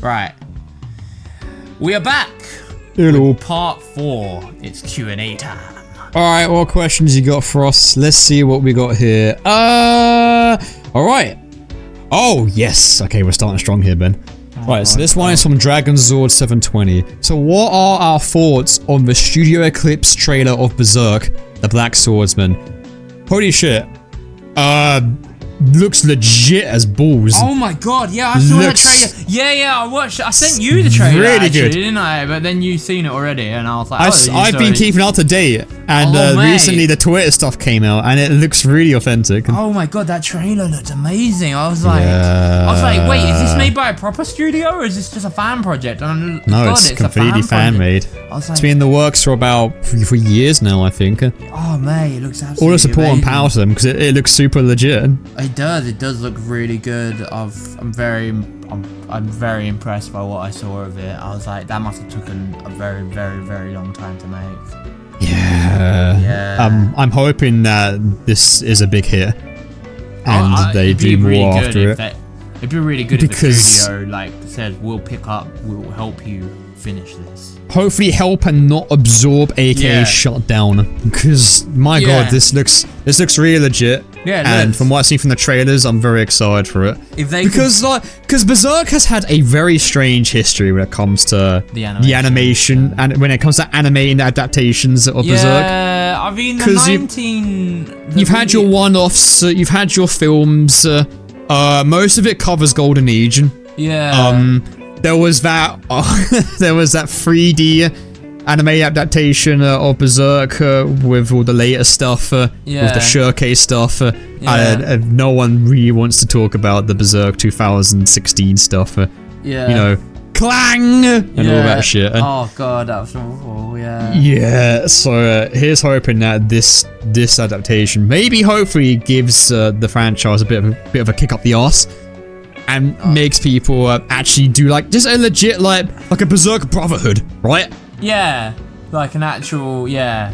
Right. We are back. Hello. Part 4. It's Q&A time. Alright, what questions you got for us? Let's see what we got here. Alright. Oh, yes. Okay, we're starting strong here, Ben. Right, so this one is from Dragonzord 720. So what are our thoughts on the Studio Eclipse trailer of Berserk, the Black Swordsman? Holy shit. Looks legit as balls. Oh my god, yeah, I saw that trailer. Yeah, I watched it. I sent you the trailer, really actually, good. didn't I? But then you've seen it already, and I was like, I've been keeping up to date, and recently the Twitter stuff came out, and it looks really authentic. Oh my god, that trailer looked amazing. I was like, wait, is this made by a proper studio, or is this just a fan project? And no, it's completely fan made. It's been in the works for about 3 years now, I think. Oh man, it looks absolutely all the support and power to them, because it looks super legit. It does look really good. I'm very impressed by what I saw of it. I was like, that must have taken a very, very, very long time to make. Yeah. I'm hoping that this is a big hit, and they do more after it. It'd be really good if the studio said, we'll help you finish this. Hopefully help and not absorb, aka shut down. Because my god, this looks really legit. Yeah, and from what I've seen from the trailers, I'm very excited for it. Because Berserk has had a very strange history when it comes to the animation and when it comes to animating adaptations of Berserk. Yeah, I mean you've had your one-offs, you've had your films. Most of it covers Golden Age. Yeah. There was that 3D anime adaptation of Berserk with all the later stuff, with the showcase stuff. No one really wants to talk about the Berserk 2016 stuff. Clang and all that shit. Oh god, that was awful. Yeah. So here's hoping that this adaptation hopefully gives the franchise a bit of a kick up the arse. And makes people actually do just a legit like a Berserk Brotherhood, right? Yeah, like an actual a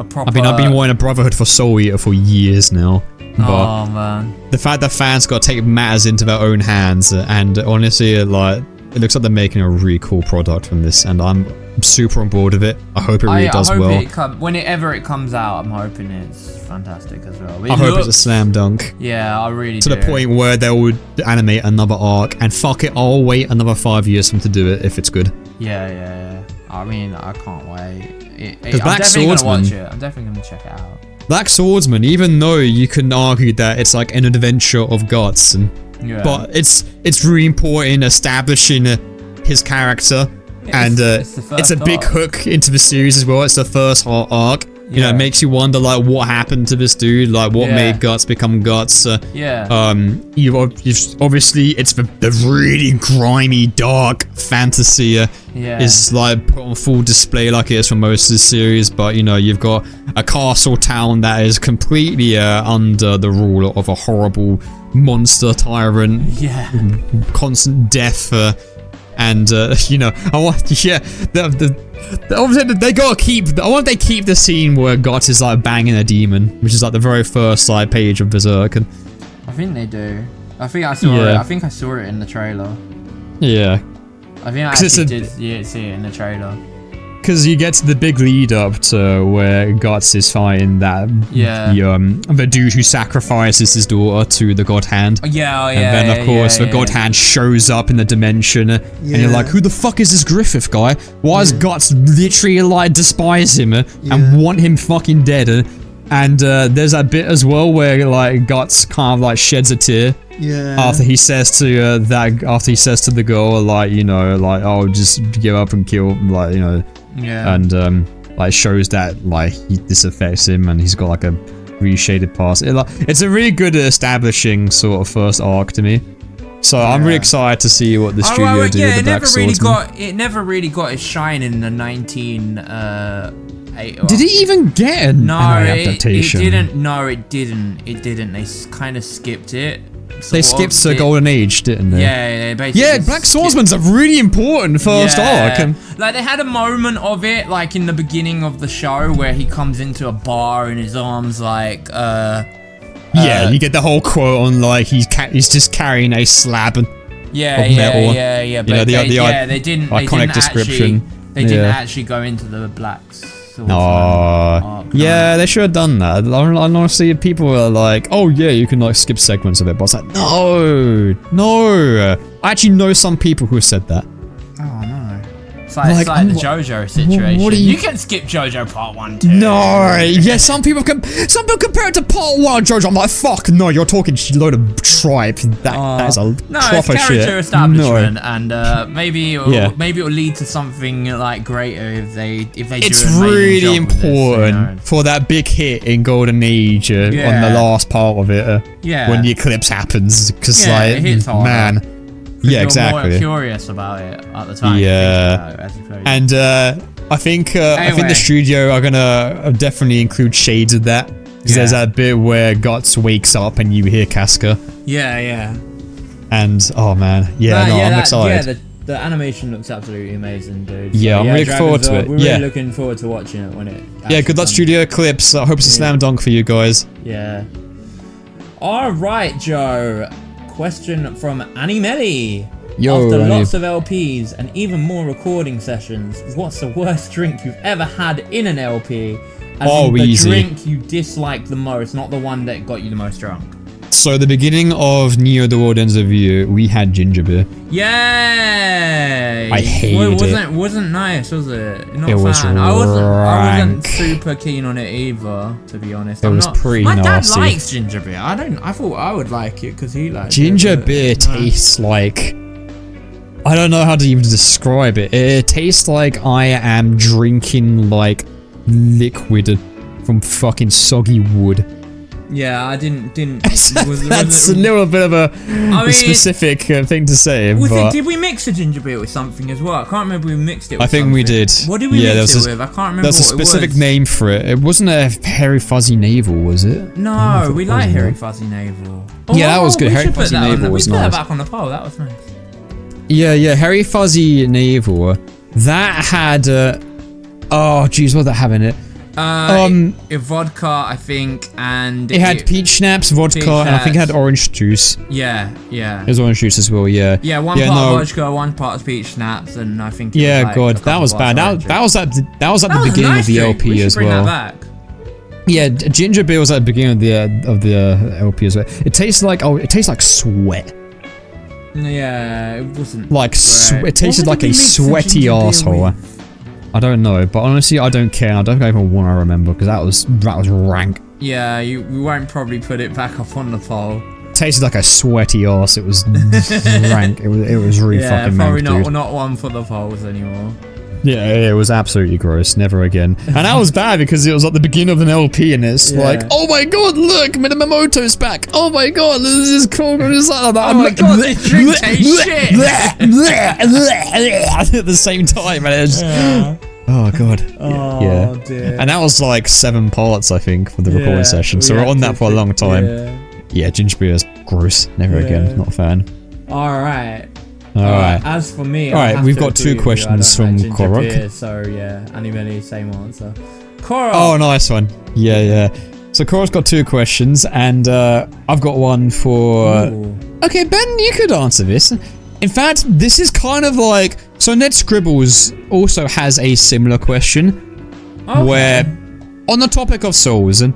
proper. I've been wanting a Brotherhood for Soul Eater for years now. But oh man, the fact that fans got to take matters into their own hands, and honestly, it looks like they're making a really cool product from this, and I'm super on board with it. I hope it really does well. Whenever it comes out, I'm hoping it's fantastic as well. I hope it's a slam dunk. Yeah, I really do. To the point where they would animate another arc, and fuck it, I'll wait another 5 years for them to do it if it's good. Yeah. I mean, I can't wait. Black Swordsman, I'm definitely gonna check it out. Black Swordsman, even though you can argue that it's like an adventure of guts, but it's really important in establishing his character. It's a big hook into the series as well. It's the first arc. It makes you wonder what happened to this dude, what made Guts become Guts. You've obviously it's the really grimy, dark fantasy is put on full display like it is for most of the series. But you've got a castle town that is completely under the rule of a horrible monster tyrant. Constant death. And I want, obviously they gotta keep. I want they keep the scene where Guts is banging a demon, which is the very first page of Berserk. And I think they do. I think I saw it. I think I saw it in the trailer. Yeah. I think I actually did see it in the trailer. Because you get to the big lead up to where Guts is fighting the dude who sacrifices his daughter to the God Hand. And then of course the God Hand shows up in the dimension, and you're like, who the fuck is this Griffith guy? Why does Guts literally despise him and want him fucking dead? And there's that bit as well where Guts kind of sheds a tear. After he says to the girl, oh, just give up and kill, and shows that this affects him, and he's got a reshaded past. It's a really good establishing sort of first arc to me. So I'm really excited to see what the studio do with the Black Swordsman. It never really got its shine in the 19. Did it even get an adaptation? It didn't. No, it didn't. They kind of skipped it. They skipped the Golden Age, didn't they? Yeah, basically. Yeah, Black Swordsman's a really important first arc. They had a moment of it, in the beginning of the show, where he comes into a bar and his arms, you get the whole quote on, he's just carrying a slab. metal. Yeah. But they didn't iconic description. They didn't actually go into the blacks. Yeah, they should have done that. Honestly, people were like, "Oh yeah, you can like skip segments of it," but it's like, no. I actually know some people who said that. Oh no. It's like the JoJo situation. What you can skip JoJo Part 1 too. No, yeah, some people compare it to Part 1 JoJo. I'm like, fuck, no, you're talking a load of tripe. That is a proper it's character shit. establishment, and maybe it'll lead to something like greater if they do. It's really important for that big hit in Golden Age on the last part of it. When the eclipse happens, because it hits harder. Man. Yeah, exactly. More curious about it at the time. Yeah, and I think the studio are gonna definitely include shades of that, because there's that bit where Guts wakes up and you hear Casca. Yeah. And oh man, I'm excited. Yeah, the animation looks absolutely amazing, dude. Yeah, I'm really looking forward to it. We're really looking forward to watching it when it. Yeah, good luck, Studio Eclipse. I hope it's a slam dunk for you guys. Yeah. All right, Joe. Question from Annie Melly. After lots of LPs and even more recording sessions, what's the worst drink you've ever had in an LP? The drink you dislike the most, not the one that got you the most drunk. So the beginning of Neo the World Ends of You, we had ginger beer. Yay! I hated it. Wasn't nice, was it? It was rank. I wasn't super keen on it either, to be honest. It was pretty nasty. My dad likes ginger beer. I thought I would like it because he likes ginger beer. Tastes like, I don't know how to even describe it. It tastes like I am drinking like liquid from fucking soggy wood. Yeah, I didn't. That's a little bit of a specific thing to say. Did we mix the ginger beer with something as well? I can't remember. We mixed it with something. We did. What did we mix it with? I can't remember. There's a specific name for it. It wasn't a Hairy Fuzzy Navel, was it? No, we like Hairy Fuzzy Navel. That was good. Hairy Fuzzy Navel was nice. We put that back on the poll. That was nice. Yeah. Hairy Fuzzy Navel. That had. Oh, jeez, what did that have in it? Vodka, I think, and it had peach schnapps, vodka, and I think it had orange juice. Yeah. There's orange juice as well. Yeah, one part vodka, one part peach schnapps, and I think. God, that was bad. That was at the beginning of the LP as well. That back. Yeah, ginger beer was at the beginning of the LP as well. It tastes like sweat. Yeah, it wasn't like it tasted like a sweaty asshole. I don't know, but honestly, I don't care. I don't even want to remember because that was rank. Yeah, we won't probably put it back up on the poll. Tasted like a sweaty ass. It was rank. It was really fucking probably mank, dude. not one for the polls anymore. Yeah, it was absolutely gross. Never again. And that was bad because it was at the beginning of an LP and it's like, oh my god, look, Minamoto's back. Oh my god, this is cool. It's like that. Oh my god, this drink tastes shit. At the same time, and it's oh god. Oh dear. And that was like 7 parts, I think, for the recording session. So we're on that for a long time. Yeah, ginger beer is gross. Never again. Not a fan. Alright. Alright. As for me, we've got 2 questions from Korok. So yeah, Animeli, same answer. Korok. Oh, nice one. Yeah. So Korok's got 2 questions, and I've got one for. Okay, Ben, you could answer this. In fact, this is kind of like so. Ned Scribbles also has a similar question, where on the topic of Souls, and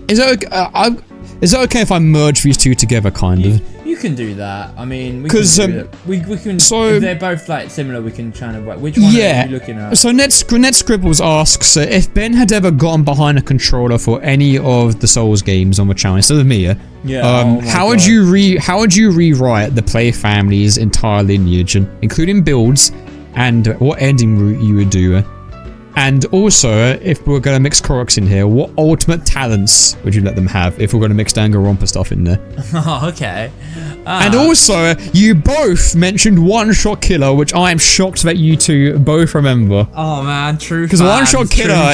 is it okay if I merge these 2 together, kind of? You can do that. I mean, we can. So if they're both like similar, we can try to. Which one are you looking at? So Ned Scribbles asks if Ben had ever gotten behind a controller for any of the Souls games on the channel instead of me. How would you rewrite the play family's entire lineage, including builds, and what ending route you would do? And also, if we're going to mix Koroks in here, what ultimate talents would you let them have if we're going to mix Danganronpa stuff in there? Oh, okay. And also, you both mentioned One-Shot Killer, which I am shocked that you 2 both remember. Oh man, true. Because One-Shot Killer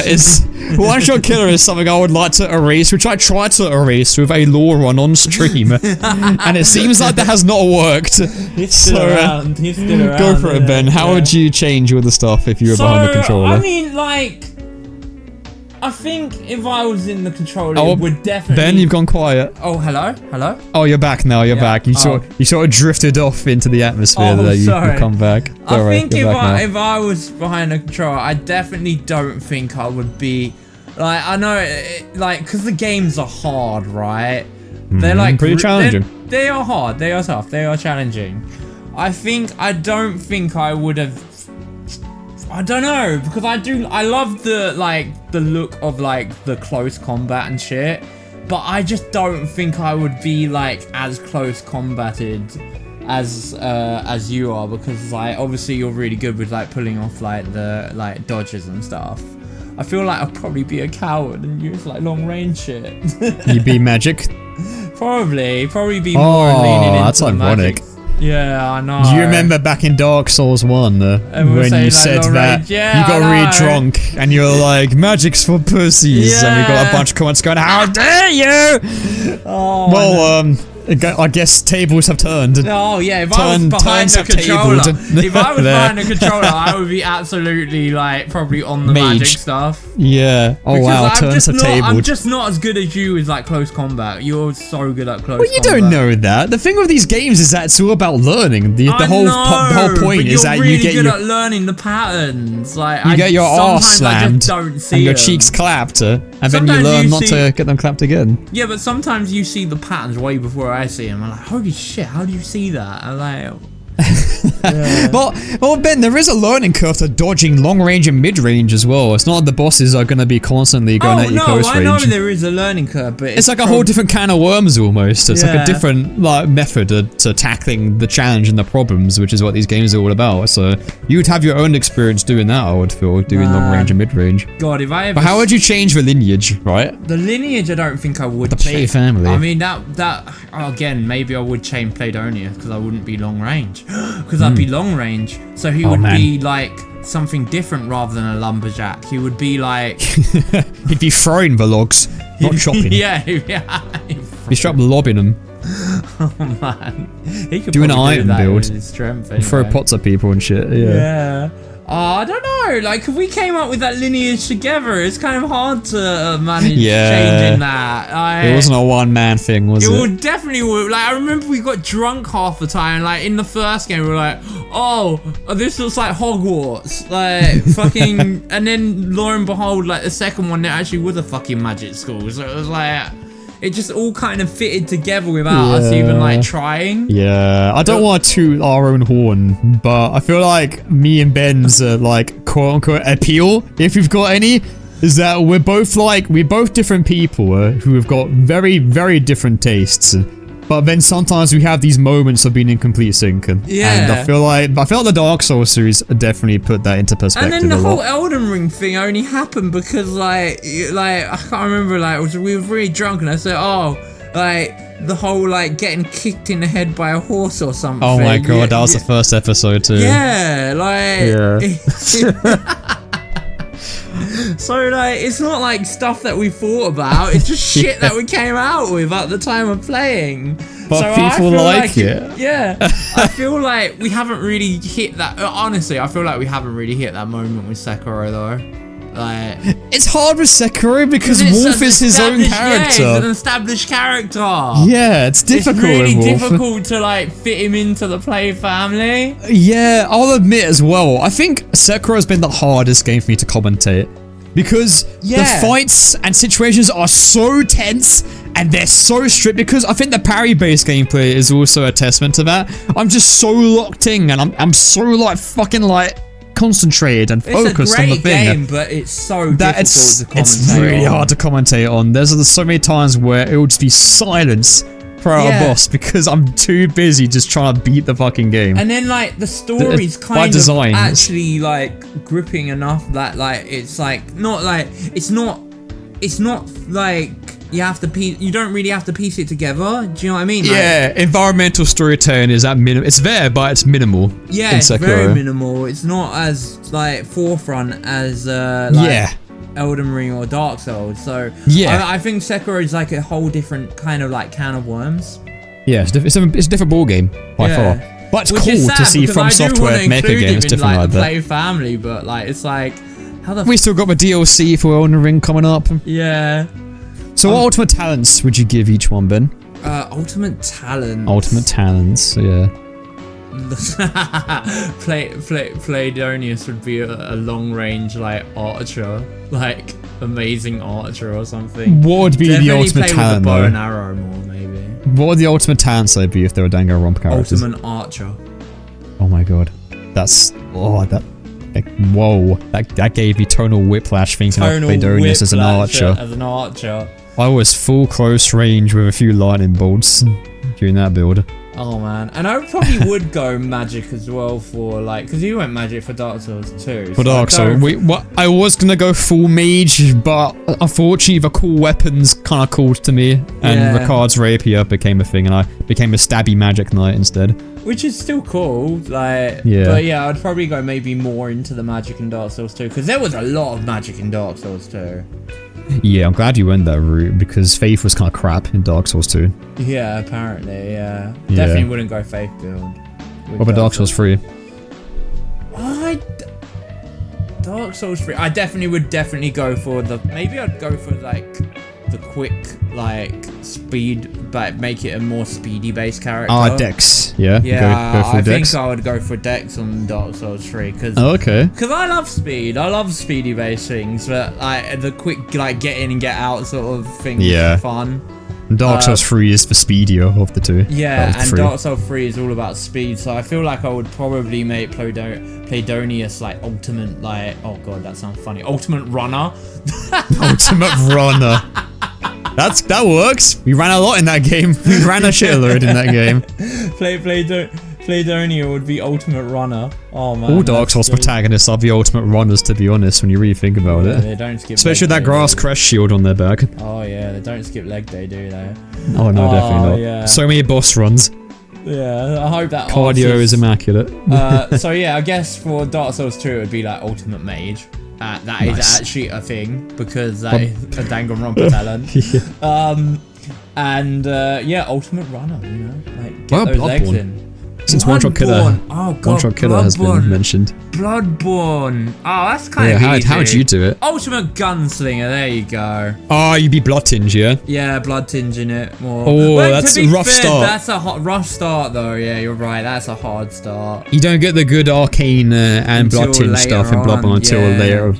is something I would like to erase, which I tried to erase with a lore run on stream, and it seems like that has not worked. He's still around. He's still around. Go for it, Ben. How would you change all the stuff if you were behind the controller? I mean, like, I think if I was in the controller, it would definitely... Ben, you've gone quiet. Oh, hello? Hello? Oh, you're back now, you're back. You sort of drifted off into the atmosphere there. You come back. I think if I was behind the controller, I definitely don't think I would be... Like, I know, like, because the games are hard, right? They're like... Pretty challenging. They are hard, they are tough, they are challenging. I don't think I would have... I don't know, because I love the look of like the close combat and shit, but I just don't think I would be like as close combated as you are, because like obviously you're really good with like pulling off like the like dodges and stuff. I feel like I'd probably be a coward and use like long range shit. You'd be magic? Probably be more leaning into that's the ironic. magic. Yeah, I know. Do you remember back in Dark Souls 1 when you said that you got really drunk and you were like, magic's for pussies, and we got a bunch of comments going, how dare you! Oh, well, I guess tables have turned. Oh yeah, if I was behind the controller, I would be absolutely like probably on the magic stuff. Yeah. Oh wow, turns have tabled. I'm just not as good as you with like close combat. You're so good at close. Well, you don't know that. The thing with these games is that it's all about learning. The whole point is that you get good at learning the patterns. Like you get your arse slammed and your them. Cheeks clapped, and then you learn not to get them clapped again. Yeah, but sometimes you see the patterns way before I see him. I'm like, holy shit, how do you see that? I'm like, yeah. well, Ben, there is a learning curve to dodging long range and mid range as well. It's not like the bosses are going to be constantly going at you close range. I know there is a learning curve, but it's like a whole different can of worms almost. It's like a different method to tackling the challenge and the problems, which is what these games are all about. So you'd have your own experience doing that, I would feel, doing long range and mid range. God, if I ever... But how would you change the lineage, right? The lineage, I don't think I would. The play family. I mean, that again, maybe I would change Playdonia because I wouldn't be long range. Because I'd be long range, so he would be like something different rather than a lumberjack. He would be like... He'd be throwing the logs, not chopping. Yeah. He'd start lobbing them. Oh man, he could do an iron build. With his strength anyway. Throw pots at people and shit. Yeah. I don't know. Like, if we came up with that lineage together, it's kind of hard to manage changing that. It wasn't a one-man thing, was it? It would definitely would. Like, I remember we got drunk half the time. Like, in the first game, we were like, oh, this looks like Hogwarts. Like, fucking... And then, lo and behold, like, the second one, it actually was a fucking magic school. So it was like... It just all kind of fitted together without us even like trying. Yeah, I don't want to toot our own horn, but I feel like me and Ben's like quote unquote appeal, if we've got any, is that we're both different people who have got very, very different tastes. But then sometimes we have these moments of being in complete sync, and I feel like the Dark Souls series definitely put that into perspective. And then the whole Elden Ring thing only happened because like I can't remember, like we were really drunk and I said, the whole like getting kicked in the head by a horse or something. Oh my god, that was the first episode too. Yeah, So like, it's not like stuff that we thought about, it's just shit that we came out with at the time of playing. But so people like it. Yeah. I feel like we haven't really hit that, honestly, I feel like we haven't really hit that moment with Sekiro though. Like, it's hard with Sekiro because Wolf is his own character. Yeah, he's an established character. Yeah, it's difficult. It's really difficult to like fit him into the play family. Yeah, I'll admit as well. I think Sekiro's been the hardest game for me to commentate because the fights and situations are so tense and they're so strict. Because I think the parry-based gameplay is also a testament to that. I'm just so locked in and I'm so like fucking like concentrated and focused on the thing. It's a great game, but it's so difficult to commentate. It's really hard to commentate on. There's so many times where it will just be silence for our boss because I'm too busy just trying to beat the fucking game. And then like the story's kind of actually like gripping enough that like it's like not like it's not like you don't really have to piece it together. Do you know what I mean? Yeah, like, environmental storytelling is at minimum. It's there, but it's minimal. Yeah, it's very minimal. It's not as like forefront as Elden Ring or Dark Souls. So I think Sekiro is like a whole different kind of like can of worms. Yeah, it's a different ball game by far. But it's cool to see From Software make a game that's different like that. Play family, but like it's like We still got the DLC for Elden Ring coming up. Yeah. So what ultimate talents would you give each one, Ben? Ultimate talents. Ultimate talents, yeah. Playdonius would be a long range like archer, like amazing archer or something. What would be the ultimate talent? With the bow and arrow more, maybe. What would the ultimate talents they'd be if they were Danganronpa characters? Ultimate archer. Oh my god, that's whoa, that gave me tonal whiplash thinking of Playdonius as an archer. I was full close range with a few lightning bolts during that build. Oh man, and I probably would go magic as well for like, because you went magic for Dark Souls too. For Dark Souls, I was gonna go full mage, but unfortunately the cool weapons kind of called to me, and Ricard's rapier became a thing, and I became a stabby magic knight instead. Which is still cool, like, but yeah, I'd probably go maybe more into the magic in Dark Souls 2, because there was a lot of magic in Dark Souls 2. Yeah, I'm glad you went that route, because Faith was kind of crap in Dark Souls 2. Yeah, apparently, yeah. Definitely wouldn't go Faith build. What about Dark Souls 3? Dark Souls 3, I would definitely go for maybe I'd go for like the quick, like, speed, but make it a more speedy based character. Dex. Yeah? Yeah, go for Dex? think I would go for Dex on Dark Souls 3, because Because I love speed, I love speedy based things, but like the quick, like, get in and get out sort of thing is fun. Dark Souls 3 is the speedier of the two. Yeah, and Dark Souls 3 is all about speed, so I feel like I would probably make Playdonius like ultimate, like, oh god, that sounds funny, ultimate runner. Ultimate runner. That works. We ran a lot in that game. We ran a shitload in that game. Playdonia would be ultimate runner. Oh man. All Dark Souls protagonists are the ultimate runners, to be honest, when you really think about it. They don't skip. Especially that grass crest shield on their back. Oh yeah, they don't skip leg day, do they? Oh no, definitely not. Yeah. So many boss runs. Yeah, I hope that cardio is immaculate. So yeah, I guess for Dark Souls 2 it would be like ultimate mage. That is actually a thing, because that is a Danganronpa talent. Yeah. Ultimate runner, you know, like get those legs in. Since One Shot Killer, One Shot Killer has been mentioned. Bloodborne. Oh, that's kind of easy. How would you do it? Ultimate gunslinger. There you go. Oh, you'd be blood tinge, yeah? Yeah, blood tinging it more. Oh, that's a rough start. That's a rough start, though. Yeah, you're right. That's a hard start. You don't get the good arcane and blood tinge stuff in Bloodborne until later,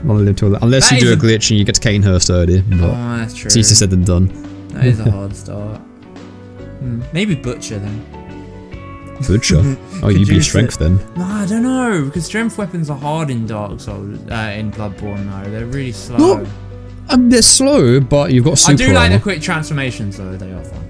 unless you do a glitch and you get to Canehurst early. Oh, that's true. It's easier said than done. That is a hard start. Maybe Butcher then. Butcher? Oh, you'd be strength then. No, I don't know, because strength weapons are hard in Dark Souls, in Bloodborne though. They're really slow. They're slow, but you've got super I do like the quick transformations though, they are fun.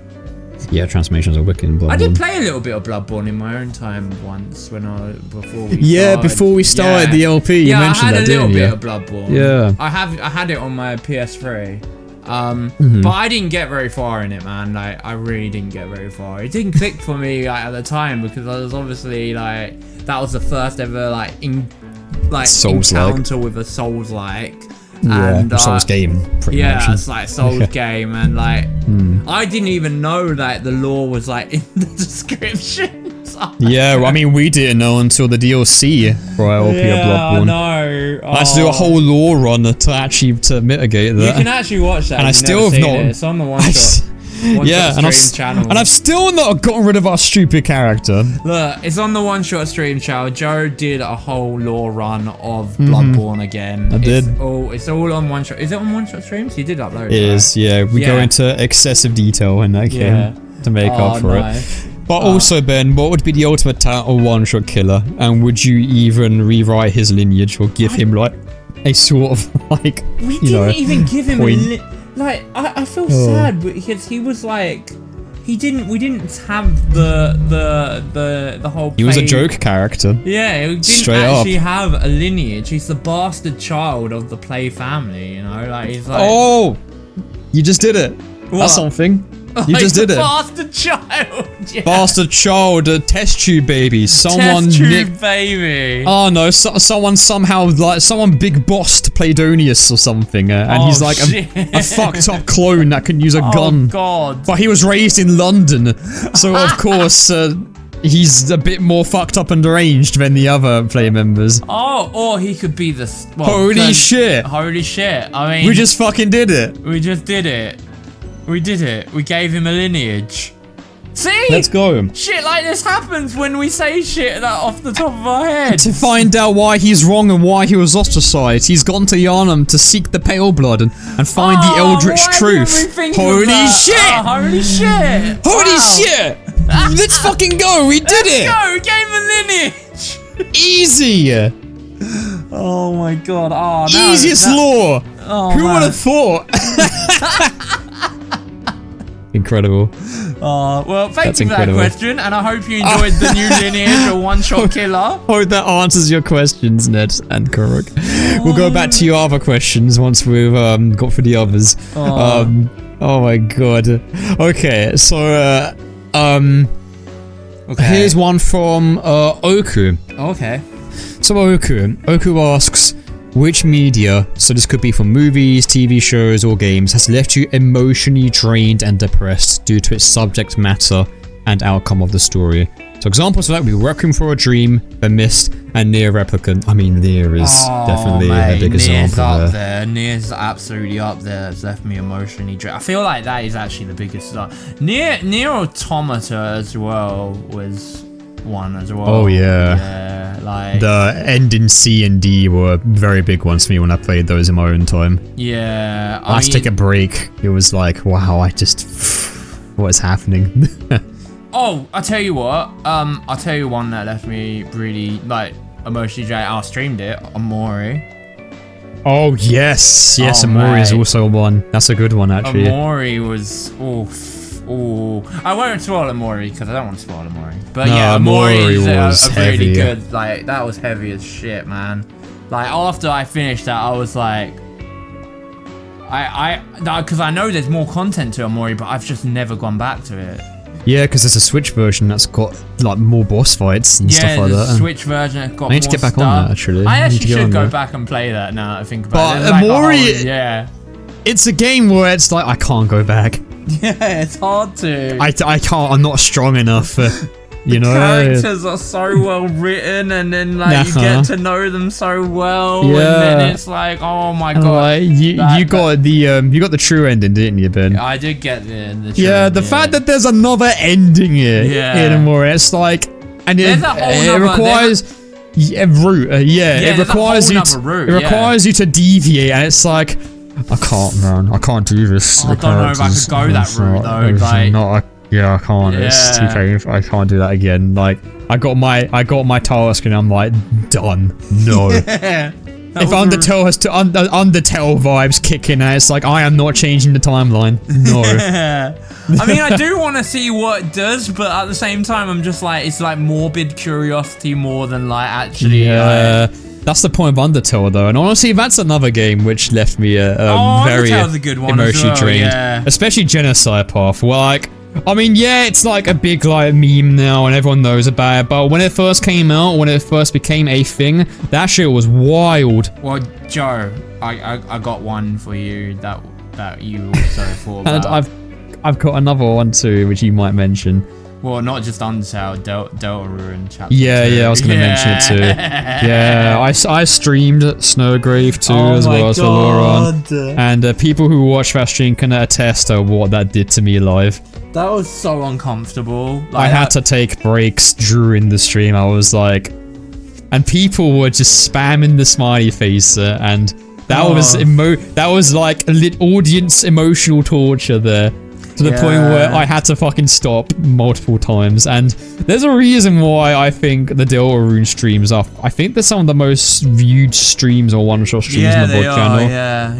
Yeah, transformations are wicked in Bloodborne. I did play a little bit of Bloodborne in my own time once before we started the LP, you mentioned that, didn't you? I had a little bit of Bloodborne. Yeah. I had it on my PS3. But I didn't get very far in it, man. Like, I really didn't get very far. It didn't click for me like at the time, because I was obviously like, that was the first ever encounter with a Souls-like. And Souls game, pretty much. Yeah, it's like Souls game, and like I didn't even know that the lore was like in the description. Yeah, well, I mean, we didn't know until the DLC for LP of Bloodborne. No, I had to do a whole lore run to mitigate that. You can actually watch that. And I still have not. It's on the one shot. And I've still not gotten rid of our stupid character. Look, it's on the one shot stream channel. Joe did a whole lore run of Bloodborne again. I did. It's all on one shot. Is it on one shot streams? You did upload it. It is, yeah. We go into excessive detail in that game to make up for it. But also, Ben, what would be the ultimate talent of One Shot Killer? And would you even rewrite his lineage or give him like a sort of like we didn't even give him like I feel sad because he was like we didn't have the whole he was a joke character. Yeah, he didn't actually have a lineage. He's the bastard child of the Play family, you know, like he's like, oh, you just did it. What? That's something. You just did it. Bastard child. Yeah. Bastard child, a test tube baby. Test tube baby. Oh no, someone big bossed Playdonius or something, and he's like a fucked up clone that can use a gun. Oh god. But he was raised in London, so of course he's a bit more fucked up and deranged than the other player members. Oh, or he could be the... Well, holy shit. Holy shit. I mean... We just fucking did it. We just did it. We did it. We gave him a lineage. See? Let's go. Shit like this happens when we say shit that off the top of our heads. To find out why he's wrong and why he was ostracized, he's gone to Yharnam to seek the Pale Blood and find the Eldritch truth. Holy shit! Holy shit! Holy shit! Let's fucking go! We did it! Let's go! We gave him a lineage! Easy! Oh my god. Oh, easiest lore! Oh, who would have thought? Incredible. Well, thank you for that question, and I hope you enjoyed the new lineage or one-shot killer. Hope that answers your questions, Ned and Korok. We'll go back to your other questions once we've got through the others. Oh my god. Okay, so here's one from Oku. Okay. So Oku asks, which media, so this could be from movies, TV shows, or games, has left you emotionally drained and depressed due to its subject matter and outcome of the story? So examples of that would be Requiem for a Dream, The Mist, and Nier Replicant. I mean, Nier is definitely a big example up there. Nier's absolutely up there. It's left me emotionally drained. I feel like that is actually the biggest stuff. Nier Automata as well was one as well. Oh yeah. Yeah, like the ending C and D were very big ones for me when I played those in my own time. Yeah. I had to take a break. It was like, wow, what is happening? Oh, I'll tell you what. I'll tell you one that left me really like emotionally drained. I streamed it, Omori. Oh yes, Omori is also one. That's a good one actually. Omori was Ooh, I won't spoil Omori because I don't want to spoil Omori. But no, yeah, Omori is was a really good. Like that was heavy as shit, man. Like after I finished that, I was like, because I know there's more content to Omori, but I've just never gone back to it. Yeah, because there's a Switch version that's got like more boss fights and stuff like that. Yeah, the Switch version has got more I need to get back on that actually. I actually should go back and play that now that I think about it. But Omori, it's a game where it's like I can't go back. Yeah, it's hard to. I can't. I'm not strong enough. You know, characters are so well written, and then like you get to know them so well, and then it's like, oh my god. You got the true ending, didn't you, Ben? I did get the true ending. The fact that there's another ending here in Omori, it's like, and it requires a route. It requires you. It requires you to deviate, and it's like. I can't, man. I can't do this. I don't know if I could go that route though. Like, I can't. It's too painful. I can't do that again. Like, I got my task and I'm like, done. No. If Undertale has to Undertale vibes kick in, and it's like I am not changing the timeline. No. I mean, I do want to see what it does, but at the same time, I'm just like, it's like morbid curiosity more than like actually. Yeah. That's the point of Undertale, though, and honestly, that's another game which left me very emotionally drained. Yeah. Especially Genocide Path. Well, like, I mean, yeah, it's like a big like meme now, and everyone knows about it. But when it first came out, when it first became a thing, that shit was wild. Well, Joe, I got one for you that you also thought about. And I've got another one too, which you might mention. Well, not just Undertale, Deltarune chapter 2. Yeah, I was going to mention it too. Yeah, I streamed Snowgrave too as well as Valoran. And people who watch that stream can attest to what that did to me live. That was so uncomfortable. Like, I had to take breaks during the stream. I was like... And people were just spamming the smiley face and that was like audience emotional torture there. To the point where I had to fucking stop multiple times, and there's a reason why I think the Deltarune streams are. I think they're some of the most viewed streams or one-shot streams on the VOD channel.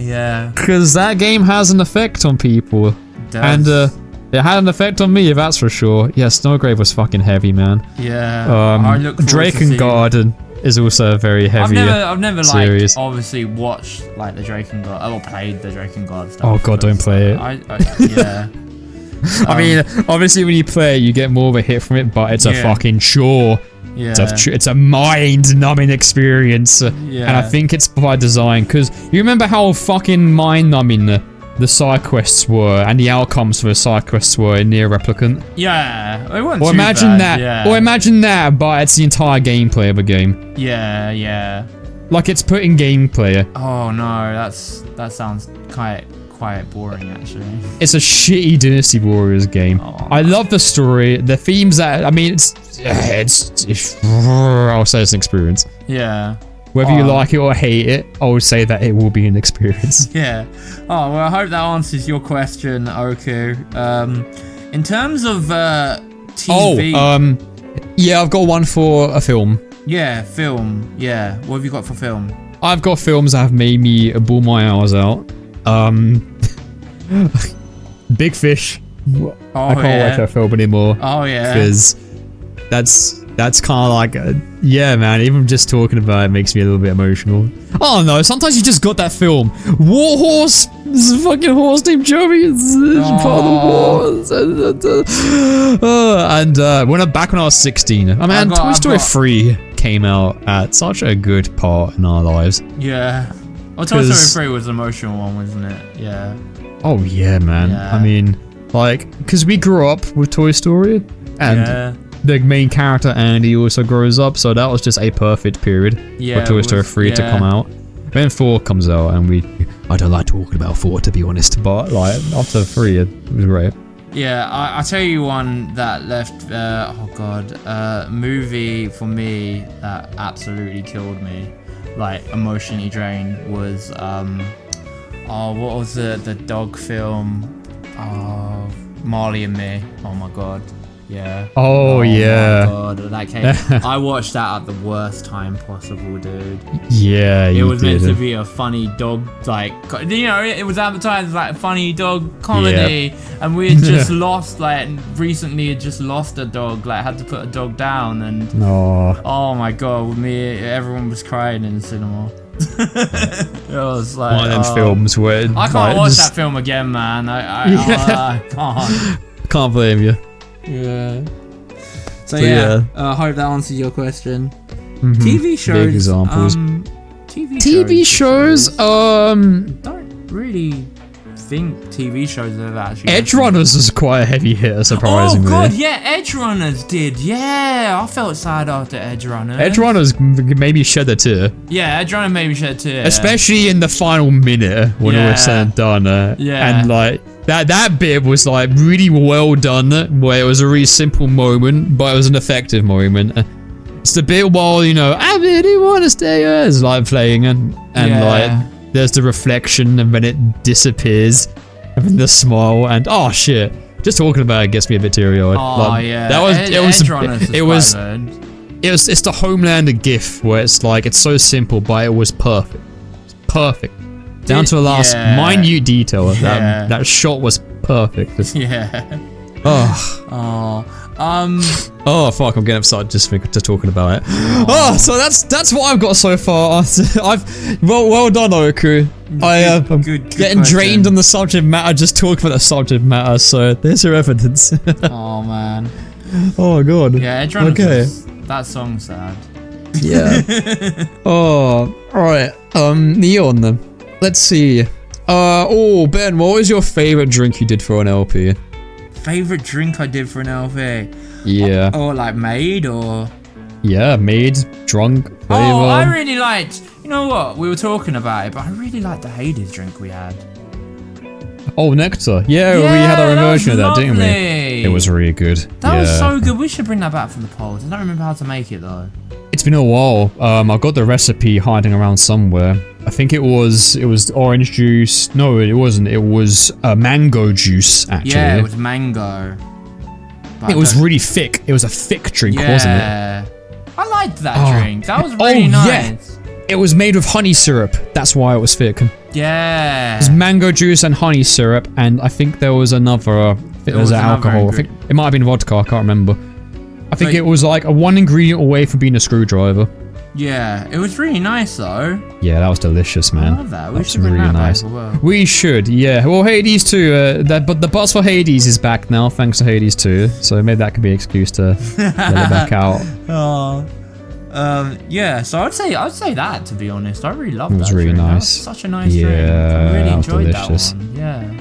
Yeah. Because that game has an effect on people, and it had an effect on me, that's for sure. Yeah, Snowgrave was fucking heavy, man. Yeah. Drakengard is also a very heavy I've never series. Like obviously watched like the Drakengard or played the Drakengard stuff. Oh god, don't play it. Yeah. I mean, obviously when you play it, you get more of a hit from it, but it's a fucking chore. Yeah. It's a mind-numbing experience. And I think it's by design, because you remember how fucking mind-numbing the side quests were, and the outcomes for the side quests were near replicant. Yeah, it wasn't or too imagine bad, that. yeah. Or imagine that, but it's the entire gameplay of a game. Yeah. Like it's put in gameplay. Oh no, that sounds quite boring actually. It's a shitty Dynasty Warriors game. Oh. I love the story, the themes that I mean, it's I'll say it's an experience. Yeah. Whether you like it or hate it, I would say that it will be an experience. Yeah. Oh, well, I hope that answers your question, Oku. In terms of TV... yeah, I've got one for a film. Yeah, film. Yeah. What have you got for film? I've got films that have made me bawl my hours out. Big Fish. I can't watch that film anymore. Oh, yeah. Because that's kind of like, yeah, man, even just talking about it makes me a little bit emotional. Oh no, sometimes you just got that film. Warhorse! This is a fucking horse named Joey. It's part of the war. And back when I was 16, I mean, Toy Story 3 came out at such a good part in our lives. Yeah. Well, Toy Story 3 was the emotional one, wasn't it? Yeah. Oh yeah, man. Yeah. I mean, like, because we grew up with Toy Story, and the main character Andy also grows up, so that was just a perfect period for Toy Story 3 to come out. Then 4 comes out, and I don't like talking about 4 to be honest, but like after 3 it was great. Yeah, I'll tell you one that left, movie for me that absolutely killed me, like emotionally drained, was what was the dog film? Marley and Me. Oh my god. Yeah. Oh yeah. My god, that came. I watched that at the worst time possible, dude. Yeah, it was meant to be a funny dog, like, you know, it was advertised like funny dog comedy, and we had just lost, like, recently had just lost a dog, like, had to put a dog down, and oh my god, with me, everyone was crying in the cinema. It was like one of them films where I can't watch that film again, man. I can't blame you. Yeah. So yeah, I hope that answers your question. TV shows. Big examples. TV shows. Don't really think TV shows have actually. Edge Runners was quite a heavy hitter, surprisingly. Oh god, yeah, Edge Runners did. Yeah, I felt sad after Edge Runners. Edge Runners made me shed a tear. Yeah, Edge Runners made me shed a tear. Especially in the final minute when it was said and done. And like that bit was like really well done, where it was a really simple moment, but it was an effective moment. It's the bit while, you know, I really want to stay here, it's like playing, and like there's the reflection, and then it disappears, and then the smile, and oh shit, just talking about it gets me a bit teary-eyed. Oh like, yeah, that was it's the Homelander gif where it's like it's so simple, but it was perfect. Down to the last minute detail. That shot was perfect. Oh fuck! I'm getting upset just talking about it. So that's what I've got so far. Well done, Oku. I'm getting drained on the subject matter. Just talking about the subject matter. So there's your evidence. Oh man. Oh god. Yeah, Edge Runners. That song's sad. Yeah. Oh, alright. Neon then. Let's see. Ben, what was your favorite drink you did for an LP? Favorite drink I did for an LP? Yeah. Or like made, or? Yeah, made, drunk, flavor. Oh, I really liked, you know what, we were talking about it, but I really liked the Hades drink we had. Oh, Nectar. Yeah, we had our version of that, didn't we? It was really good. That was so good. We should bring that back for the polls. I don't remember how to make it though. It's been a while. I've got the recipe hiding around somewhere. I think it was orange juice. No, it wasn't. It was mango juice, actually. Yeah, it was mango. It was really thick. It was a thick drink, wasn't it? Yeah. I liked that drink. That was really nice. Yeah. It was made with honey syrup. That's why it was thick. Yeah. It was mango juice and honey syrup, and I think there was another. There was alcohol. I think it might have been vodka. I can't remember. I think it was like a one ingredient away from being a screwdriver. Yeah, it was really nice though. Yeah, that was delicious, man. I love that. We should bring that back as well. We should, yeah. Well, Hades too. But the buzz for Hades is back now, thanks to Hades 2. So maybe that could be an excuse to let it back out. Oh. Yeah, so I'd say that, to be honest. I really loved that. It was really drink. nice. That was such a nice drink. I really enjoyed delicious. that one. Yeah.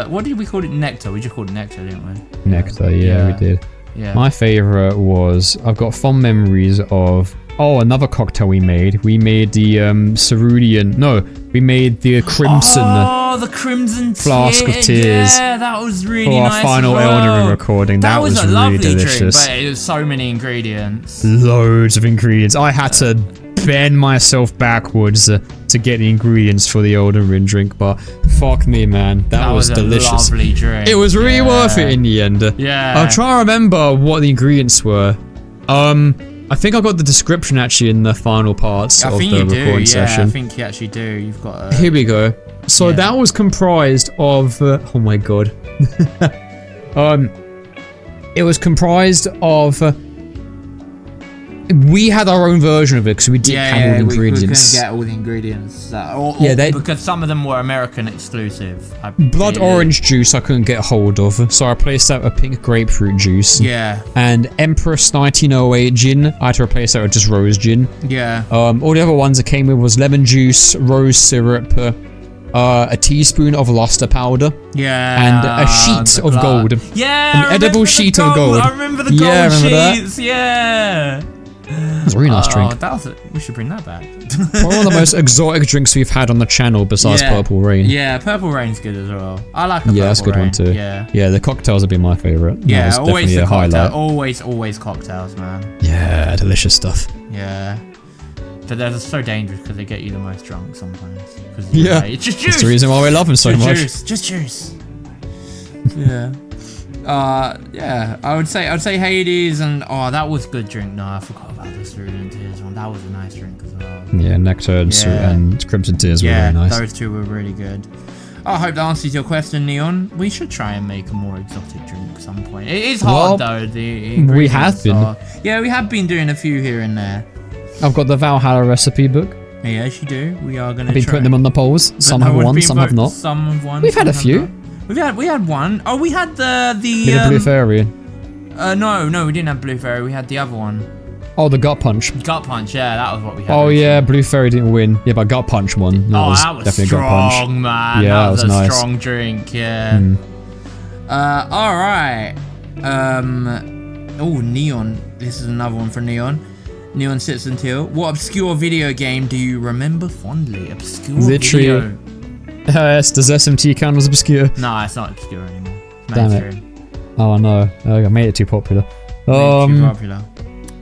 What did we call it? Nectar. We just called it nectar, didn't we? Nectar, yeah, we did. Yeah. My favourite was, I've got fond memories of, another cocktail we made. We made the cerulean, we made the crimson. Oh, the crimson flask of tears. Yeah, that was really for nice. our final Elden Ring recording. That was a really lovely delicious. Drink, but it was so many ingredients. Loads of ingredients. I had to bend myself backwards to get the ingredients for the Elden Ring drink, but fuck me, man, that was delicious. A lovely drink. It was really worth it in the end. Yeah. I'm trying to remember what the ingredients were. I think I got the description actually in the final parts of the recording session. I think you actually do. You've got. Here we go. So that was comprised of. Oh my god. It was comprised of. We had our own version of it because we didn't have all the ingredients. We couldn't get all the ingredients. Because some of them were American exclusive. Blood orange juice I couldn't get a hold of, so I replaced that with pink grapefruit juice. Yeah. And Empress 1908 gin, I had to replace that with just rose gin. Yeah. All the other ones that came with was lemon juice, rose syrup, a teaspoon of luster powder. Yeah. And a sheet of gold. Yeah. An edible sheet of gold. I remember the gold sheets. Yeah. It was a really nice drink. We should bring that back. One of the most exotic drinks we've had on the channel besides Purple Rain. Yeah, Purple Rain's good as well. I like a that's a good one too. Yeah, the cocktails have been my favourite. Yeah, always definitely the a highlight. Always cocktails, man. Yeah, delicious stuff. Yeah. But they're so dangerous because they get you the most drunk sometimes. It's just juice. That's the reason why we love them so much. Just juice. Yeah. I would say Hades and that was a good drink. No, I forgot about the cerulean tears one. That was a nice drink as well. Yeah, nectar and crimson tears were really nice. Those two were really good. I hope that answers your question, Neon. We should try and make a more exotic drink at some point. It is hard though. We have been. We have been doing a few here and there. I've got the Valhalla recipe book. Yes, you do. We are going to. I've been putting them on the polls. Some have won, some have not. Some have won. We've had a few. We had one. Oh, we had the Blue Fairy. No, we didn't have Blue Fairy. We had the other one. Oh, the Gut Punch. Gut Punch, yeah, that was what we had. Oh yeah, Blue Fairy didn't win. Yeah, but Gut Punch won. That was definitely strong, Gut Punch. Man. Yeah, that was a nice. Strong drink. Yeah. All right. Neon. This is another one for Neon. Neon sits until. What obscure video game do you remember fondly? Obscure video. Does SMT count as obscure? No, it's not obscure anymore. Damn it. Oh no, I made it too popular. Too popular.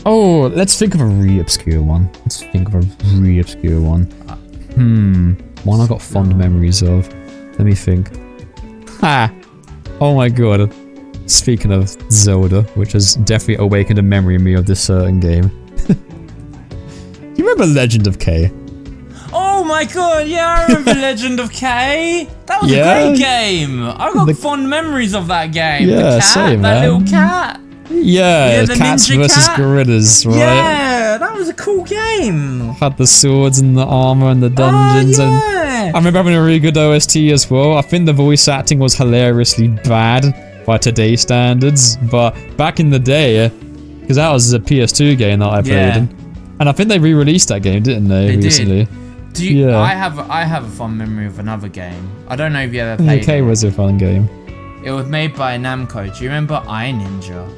Oh, let's think of a really obscure one. One I got fond memories of. Let me think. Oh my god. Speaking of Zelda, which has definitely awakened a memory in me of this certain game. You remember Legend of K? Oh my god, yeah, I remember Legend of K. That was a great game. I got fond memories of that game. Yeah, the cat, same, that man. little cat. Yeah, cats versus gorillas, right? Yeah, that was a cool game. Had the swords and the armor and the dungeons. And I remember having a really good OST as well. I think the voice acting was hilariously bad by today's standards, but back in the day, because that was a PS2 game that I played in. And I think they re-released that game, didn't they recently? Did. I have a fond memory of another game. I don't know if you ever played it. Was a fun game. It was made by Namco. Do you remember I Ninja?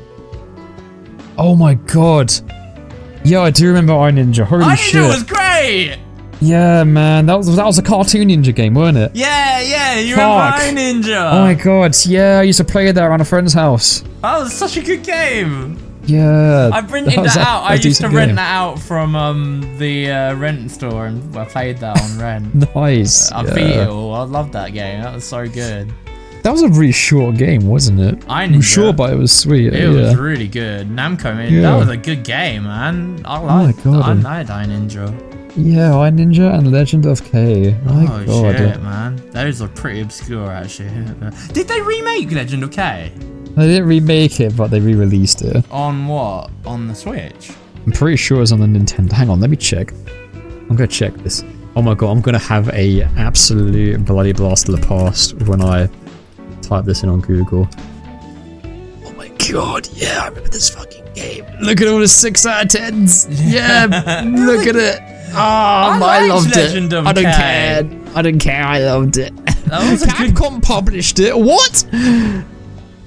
Oh my god. Yeah, I do remember I Ninja. Holy shit. I Ninja was great! Yeah, man. That was a cartoon ninja game, weren't it? Yeah, you remember I Ninja? Oh my god, yeah, I used to play that around a friend's house. That was such a good game. Yeah. I rented that out. I used to rent that out from the rent store, and I played that on rent. Nice. I beat it all. I loved that game. That was so good. That was a really short game, wasn't it? I'm sure, but it was sweet. It was really good. Namco made that was a good game, man. I liked I Ninja. Yeah, I Ninja and Legend of K. My god. Shit, man. Those are pretty obscure, actually. Did they remake Legend of K? They didn't remake it, but they re-released it. On what? On the Switch? I'm pretty sure it's on the Nintendo. Hang on, let me check. I'm gonna check this. Oh my god, I'm gonna have a absolute bloody blast of the past when I type this in on Google. Oh my god, yeah, I remember this fucking great game. Look at all the 6 out of 10s. Yeah, look at it. Oh, I loved it. I don't care. I don't care. I loved it. Capcom published it. What?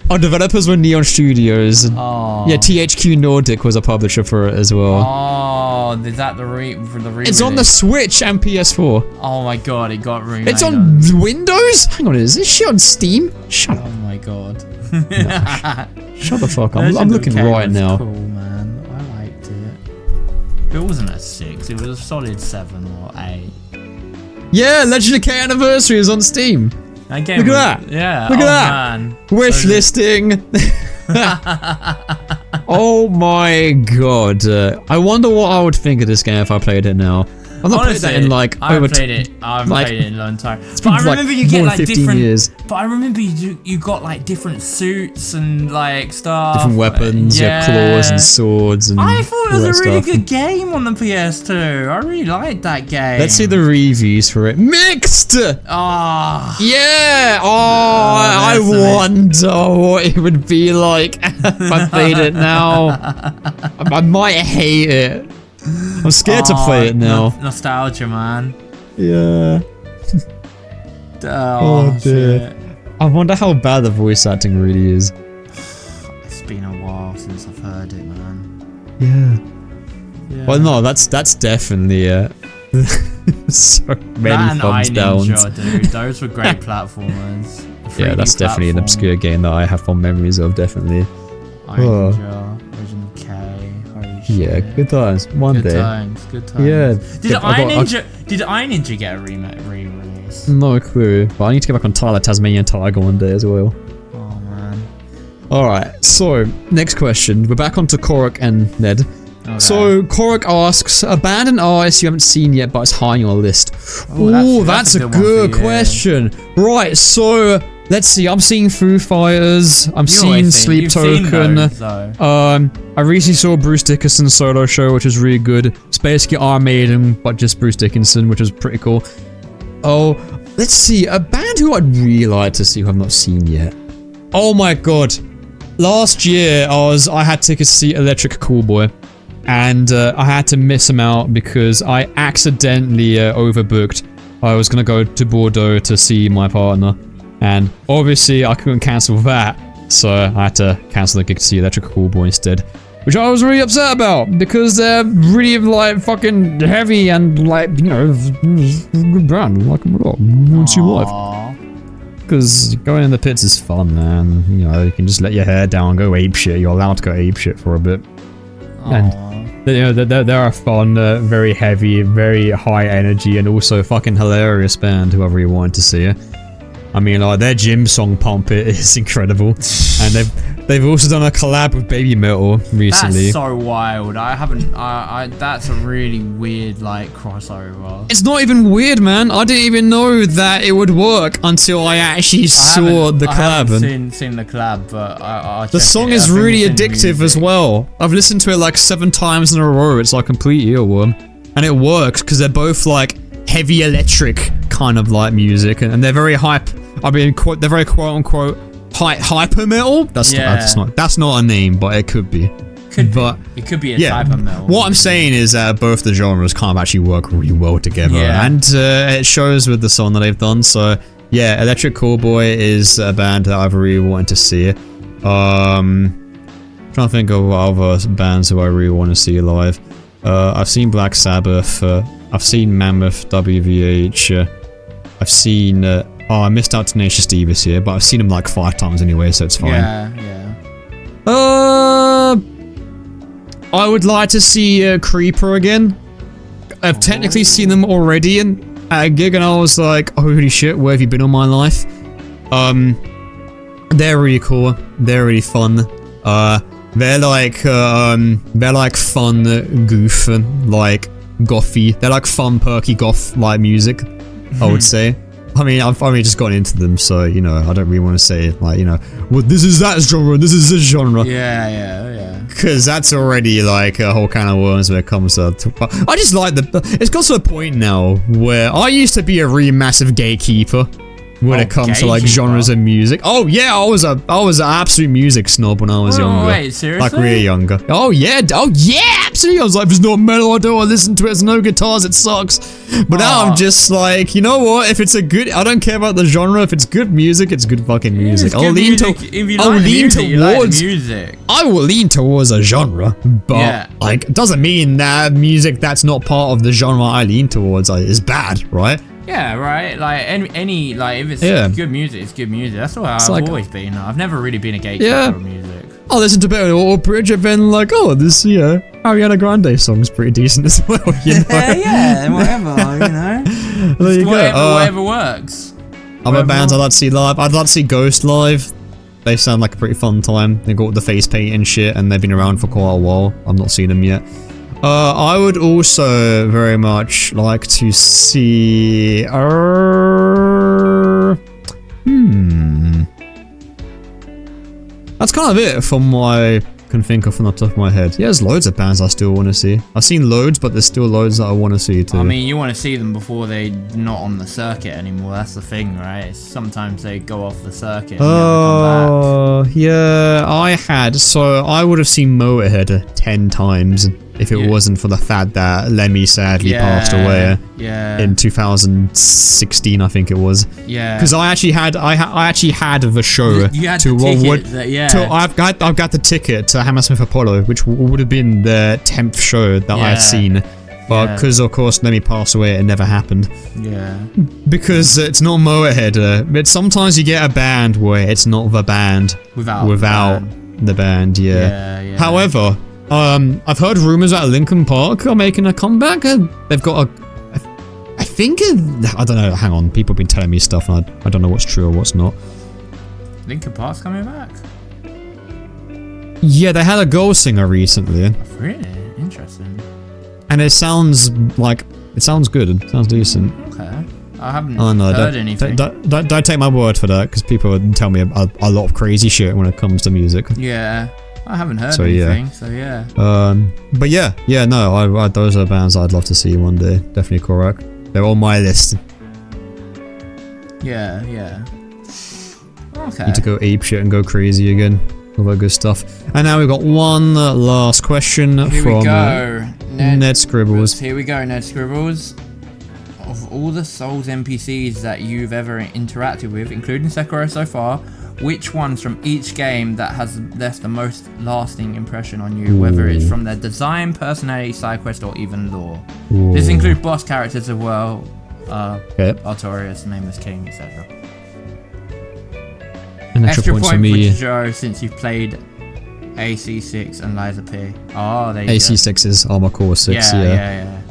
Our developers were Neon Studios. Oh. Yeah, THQ Nordic was a publisher for it as well. Oh, is that the re-release? It's on the Switch and PS4. Oh my god, it got remade. It's on Windows? Hang on, is this shit on Steam? Shut up. Oh my god. Shut the fuck up. I'm looking right now. Cool, man. I liked it. It wasn't a 6, it was a solid 7 or 8. Yeah, Legend of K Anniversary is on Steam. Look at that. Yeah. Look at that. Man. Wish listing. Oh my god. I wonder what I would think of this game if I played it now. I've not played that in like I haven't played it in a long time. But I remember you get like different years. But I remember you got like different suits and like stuff. Different weapons, yeah, claws and swords and I thought it was a really good game on the PS2. I really liked that game. Let's see the reviews for it. Mixed! Ah. Yeah! I wonder what it would be like if I played it now. I might hate it. I'm scared to play it now. Nostalgia, man. Yeah. Oh, dear. Shit. I wonder how bad the voice acting really is. It's been a while since I've heard it, man. Yeah. Well, no, that's definitely so many thumbs down. Dude, those were great platformers. Yeah, that's definitely an obscure game that I have fond memories of. Definitely. Ninja, Legend of K. Yeah, good times. One day. Good times. Yeah. Did Iron Ninja get a re-release? No clue. But I need to get back on Tyler Tasmanian Tiger one day as well. Oh man. Alright, so next question. We're back onto Korok and Ned. Okay. So Korok asks, a band and artist you haven't seen yet but it's high on your list. Oh, that's a good question. Right, so let's see, I'm seeing Foo Fighters, I'm seeing Sleep Token, I recently saw Bruce Dickinson's solo show, which was really good. It's basically Iron Maiden, but just Bruce Dickinson, which was pretty cool. Oh, let's see, a band who I'd really like to see who I've not seen yet. Oh my god. Last year, I had tickets to see Electric Callboy, and I had to miss them out because I accidentally overbooked. I was gonna go to Bordeaux to see my partner. And obviously I couldn't cancel that, so I had to cancel the gig to see Electric Callboy instead. Which I was really upset about, because they're really like fucking heavy and like, you know, good brand, like them a lot. What's your life? Because going in the pits is fun, man. You know, you can just let your hair down and go apeshit. You're allowed to go apeshit for a bit. And you know, they're a fun, very heavy, very high energy, and also fucking hilarious band, whoever you wanted to see. I mean, like, their gym song Pump It is incredible. And they've also done a collab with Baby Metal recently. That's so wild. That's a really weird, like, crossover. It's not even weird, man. I didn't even know that it would work until I actually saw the collab. I haven't seen the collab, but the song is really addictive as well. I've listened to it like 7 times in a row. It's like complete earworm. And it works, because they're both like heavy electric kind of like music, and they're very hype. I mean, they're very quote unquote hyper metal. That's not a name, but it could be. It could be a type of metal. What I'm saying is that both the genres kind of actually work really well together, and it shows with the song that they've done. So yeah, Electric Callboy is a band that I've really wanted to see. Trying to think of what other bands who I really want to see live. I've seen Black Sabbath. I've seen Mammoth, WVH. I've seen. I missed out Tenacious D this year, but I've seen them like 5 times anyway, so it's fine. Yeah. I would like to see Creeper again. I've technically seen them already at a gig, and I was like, holy shit, where have you been all my life? They're really cool. They're really fun. They're like fun goof and like gothy. They're like fun, perky goth like music, I would say. I mean, I've only just gotten into them, so, you know, I don't really want to say, like, you know, well, this is that genre, and this is this genre. Yeah. Because that's already, like, a whole can of worms when it comes to... I just like it's got to a point now where I used to be a really massive gatekeeper when it comes to like genres of music. Oh yeah, I was an absolute music snob when I was younger. Wait, seriously? Like really younger. Oh yeah, absolutely. I was like, if it's not metal, I don't want to listen to it. There's no guitars, it sucks. But now I'm just like, you know what? If it's a good, I don't care about the genre. If it's good music, it's good fucking music. I will lean towards a genre, but like it doesn't mean that music that's not part of the genre I lean towards is bad, right? Yeah, right. Like any like if it's good music, it's good music. That's what I've always been. I've never really been a gatekeeper of music. I'll listen to Better or Bridge and then like, this Ariana Grande song's pretty decent as well. You know? Whatever. You know, there you go. Whatever works. Other bands I'd like to see live. I'd like to see Ghost live. They sound like a pretty fun time. They got the face paint and shit, and they've been around for quite a while. I've not seen them yet. I would also very much like to see. That's kind of it from what I can think of from the top of my head. Yeah, there's loads of bands I still want to see. I've seen loads, but there's still loads that I want to see too. I mean, you want to see them before they're not on the circuit anymore. That's the thing, right? Sometimes they go off the circuit and never come back. Yeah, I would have seen Motorhead 10 times if it wasn't for the fact that Lemmy sadly passed away in 2016, I think it was. Yeah. Because I actually had the show. You had the ticket. I've got the ticket to Hammersmith Apollo, which would have been the 10th show that I had seen. But because of course Lemmy passed away, it never happened. Yeah. Because it's not Motorhead. But sometimes you get a band where it's not the band without the band. Yeah. However, I've heard rumors that Linkin Park are making a comeback. They've got I don't know, hang on, people have been telling me stuff and I don't know what's true or what's not. Linkin Park's coming back? Yeah, they had a girl singer recently. Really? Interesting. And it sounds good. It sounds decent. Okay. I haven't heard anything. Don't take my word for that, because people tell me a lot of crazy shit when it comes to music. Yeah. I haven't heard anything, so yeah. But no, those are bands I'd love to see one day. Definitely correct. They're on my list. Yeah. Okay. Need to go ape shit and go crazy again. All that good stuff. And now we've got one last question from Ned Scribbles. Here we go, Ned Scribbles. Of all the Souls NPCs that you've ever interacted with, including Sekiro so far, which ones from each game that has left the most lasting impression on you, whether it's from their design, personality, side quest, or even lore? This includes boss characters as well, Artorias, Nameless King, etc. An extra point for me. Joe, since you've played AC6 and Liza P. Oh, there you AC6 is Armor Core 6, yeah.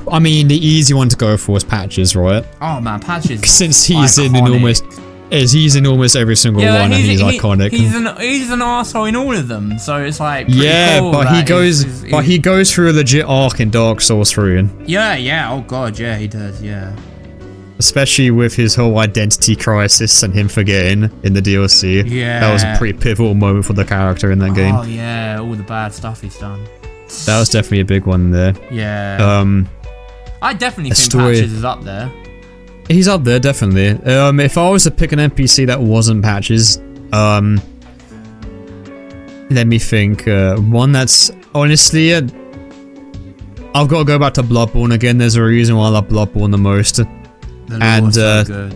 I mean, the easy one to go for is Patches, right? Oh man, Patches. Since he's in almost every single one, and he's iconic. He's an asshole in all of them, so it's like cool, but he goes through a legit arc in Dark Souls 3. Yeah. Oh god, yeah, he does. Yeah. Especially with his whole identity crisis and him forgetting in the DLC. Yeah. That was a pretty pivotal moment for the character in that game. Oh yeah, all the bad stuff he's done. That was definitely a big one there. Yeah. I definitely think Patches is up there. He's up there, definitely. If I was to pick an NPC that wasn't Patches, let me think. One that's honestly, I've got to go back to Bloodborne again. There's a reason why I love Bloodborne the most. So good.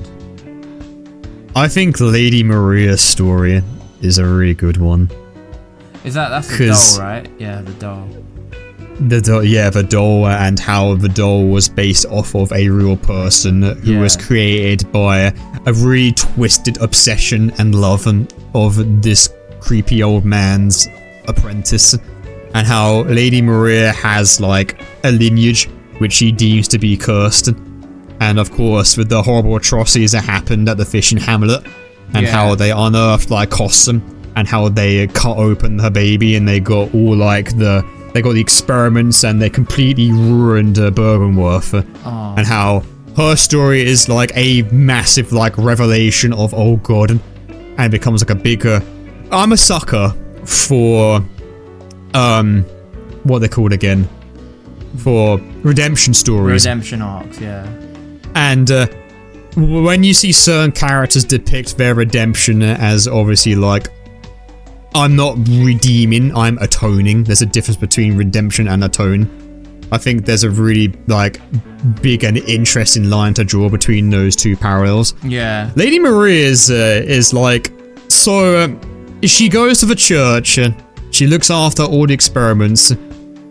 I think Lady Maria's story is a really good one. That's the doll, right? Yeah, the doll. The doll, and how the doll was based off of a real person who was created by a really twisted obsession and love of this creepy old man's apprentice, and how Lady Maria has like a lineage which she deems to be cursed, and of course with the horrible atrocities that happened at the fishing hamlet, and how they unearthed like Cossum, and how they cut open her baby and they got all like the experiments and they completely ruined Bergenworth. And how her story is like a massive like revelation of oh god, and it becomes like a bigger. I'm a sucker for what they're called again, for redemption stories, redemption arcs, yeah. And when you see certain characters depict their redemption as obviously like, I'm not redeeming, I'm atoning. There's a difference between redemption and atone. I think there's a really like big and interesting line to draw between those two parallels. Yeah. Lady Maria is like, so she goes to the church, she looks after all the experiments,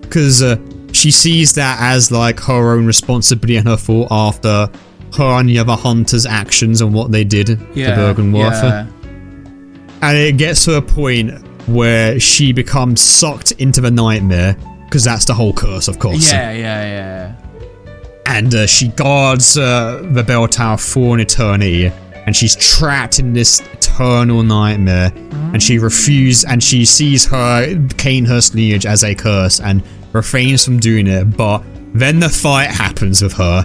because she sees that as like her own responsibility and her fault after her and the other hunters' actions and what they did to Bergenworth. Yeah. And it gets to a point where she becomes sucked into the nightmare, because that's the whole curse, of course. Yeah. And she guards the bell tower for an eternity, and she's trapped in this eternal nightmare, and she sees her Canehurst lineage as a curse, and refrains from doing it, but then the fight happens with her,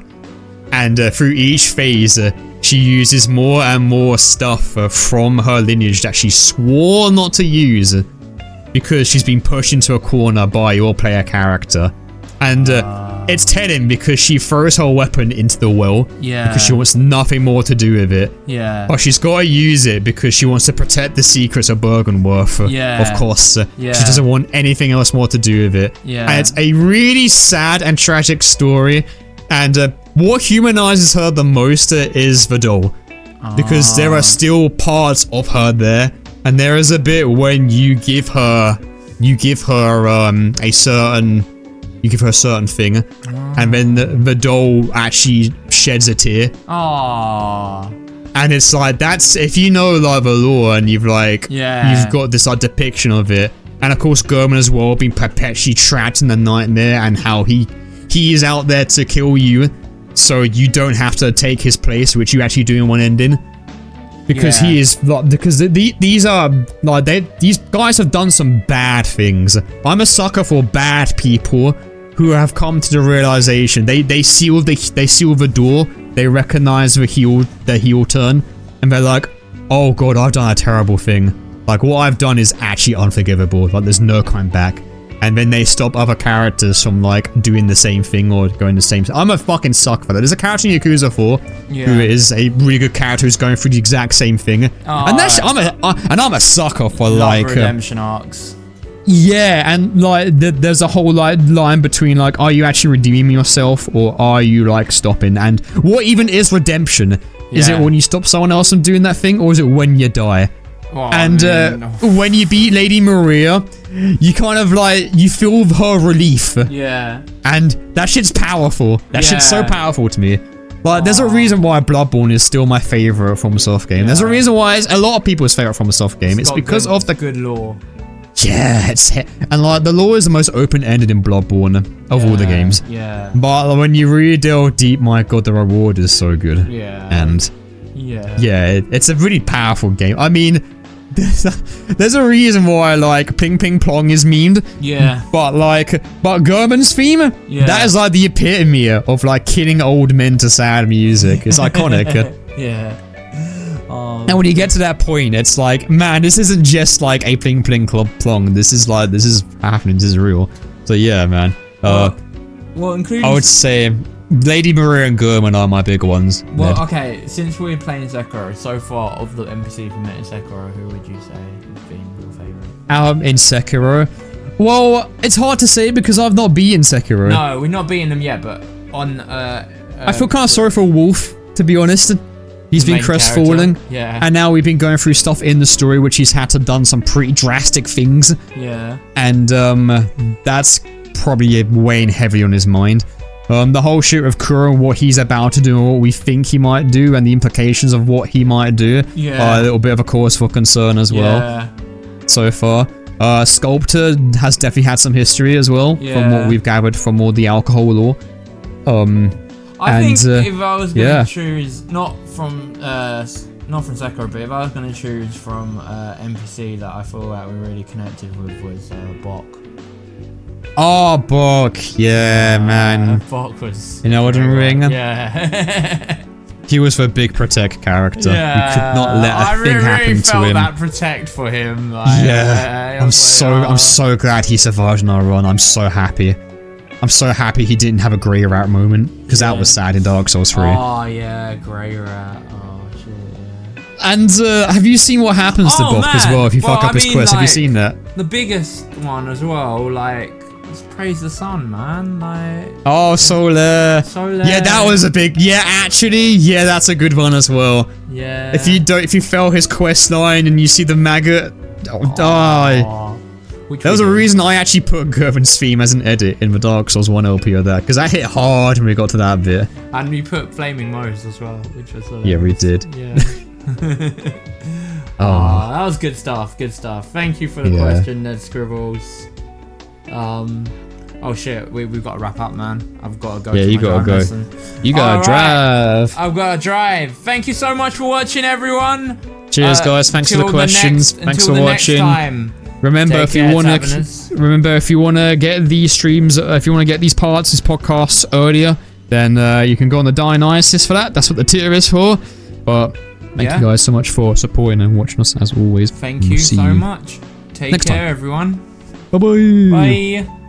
and through each phase, she uses more and more stuff from her lineage that she swore not to use because she's been pushed into a corner by your player character. And it's telling because she throws her weapon into the well because she wants nothing more to do with it. Yeah. But she's got to use it because she wants to protect the secrets of Bergenworth. Of course. She doesn't want anything else more to do with it. Yeah. And it's a really sad and tragic story. And what humanizes her the most is the doll. Because there are still parts of her there. And there is a bit when you give her a certain thing, and then the doll actually sheds a tear. And it's like, that's, if you know like the lore and you've got this like depiction of it, and of course German as well being perpetually trapped in the nightmare, and how he is out there to kill you, so you don't have to take his place, which you actually do in one ending. Because he is like, because these are like, these guys have done some bad things. I'm a sucker for bad people who have come to the realization they seal the door, they recognize the heel turn, and they're like, oh god, I've done a terrible thing. Like, what I've done is actually unforgivable. Like, there's no coming back. And then they stop other characters from like doing the same thing or going the same. I'm a fucking sucker for that. There's a character in Yakuza 4 who is a really good character who's going through the exact same thing. And that's I'm a sucker for like redemption arcs. Yeah, and like there's a whole like line between like, are you actually redeeming yourself or are you like stopping? And what even is redemption? Is it when you stop someone else from doing that thing, or is it when you die? When you beat Lady Maria, you kind of like, you feel her relief. Yeah. And that shit's powerful. That shit's so powerful to me. Like, there's a reason why Bloodborne is still my favorite FromSoft game. There's a reson why it's a lot of people's favorite FromSoft game. It's because of the good lore. Yeah, and like the lore is the most open-ended in Bloodborne of all the games. Yeah. But when you really delve deep, my god, the reward is so good. Yeah. And it's a really powerful game. I mean, there's a reason why like Ping Ping Plong is memed. Yeah. But German's theme, that is like the epitome of like killing old men to sad music. It's iconic. Yeah. And when you get to that point, it's like, man, this isn't just like a Pling Pling Club Plong. This is happening. This is real. So yeah, man. Including, I would say Lady Maria and German are my big ones. Well, okay, since we're playing Sekiro, so far of the NPCs we met in Sekiro, who would you say has been your favourite? In Sekiro? Well, it's hard to say because I've not been in Sekiro. No, we're not beating them yet, but on... I feel kind of sorry for Wolf, to be honest. He's been crestfallen. Yeah. And now we've been going through stuff in the story which he's had to done some pretty drastic things. Yeah. And that's probably weighing heavily on his mind. The whole shit with Kuro and what he's about to do and what we think he might do and the implications of what he might do are a little bit of a cause for concern as well so far. Sculptor has definitely had some history as well from what we've gathered from all the alcohol lore. I think if I was going to choose, not from Sekiro, but if I was going to choose from NPC that I feel like we're really connected with was Bok. Oh, Bok. Yeah, man. Bok was... You know, Elden Ring? Yeah. He was the big Protect character. Yeah. You could not let a thing happen to him. I really felt that Protect for him. Like, I'm so glad he survived in our run. I'm so happy. I'm so happy he didn't have a grey rat moment, because that was sad in Dark Souls 3. Oh yeah, grey rat. Oh shit. Yeah. And have you seen what happens to Bok as well if you fuck up his quest? Have you seen that? The biggest one as well, like, just praise the sun, man. Like. Oh, Solar. Yeah, that was a big. Yeah, actually, yeah, that's a good one as well. Yeah. If you fail his quest line and you see the maggot, die. There was a reason I actually put Gervin's theme as an edit in the Dark Souls 1 LP of that, because I hit hard when we got to that bit. And we put Flaming Modes as well, which was hilarious. Yeah, we did. Yeah. That was good stuff, good stuff. Thank you for the question, Ned Scribbles. Oh shit, we've got to wrap up, man. I've got to go. Yeah, you gotta go. You gotta drive. I've got to drive. Thank you so much for watching, everyone. Cheers, guys. Thanks for the questions. Thanks for watching. Remember, if you wanna get these streams, if you wanna get these parts, these podcasts earlier, then you can go on the Dionysus for that. That's what the tier is for. But thank you guys so much for supporting and watching us as always. Thank you so much. Take care, everyone. Bye-bye. Bye.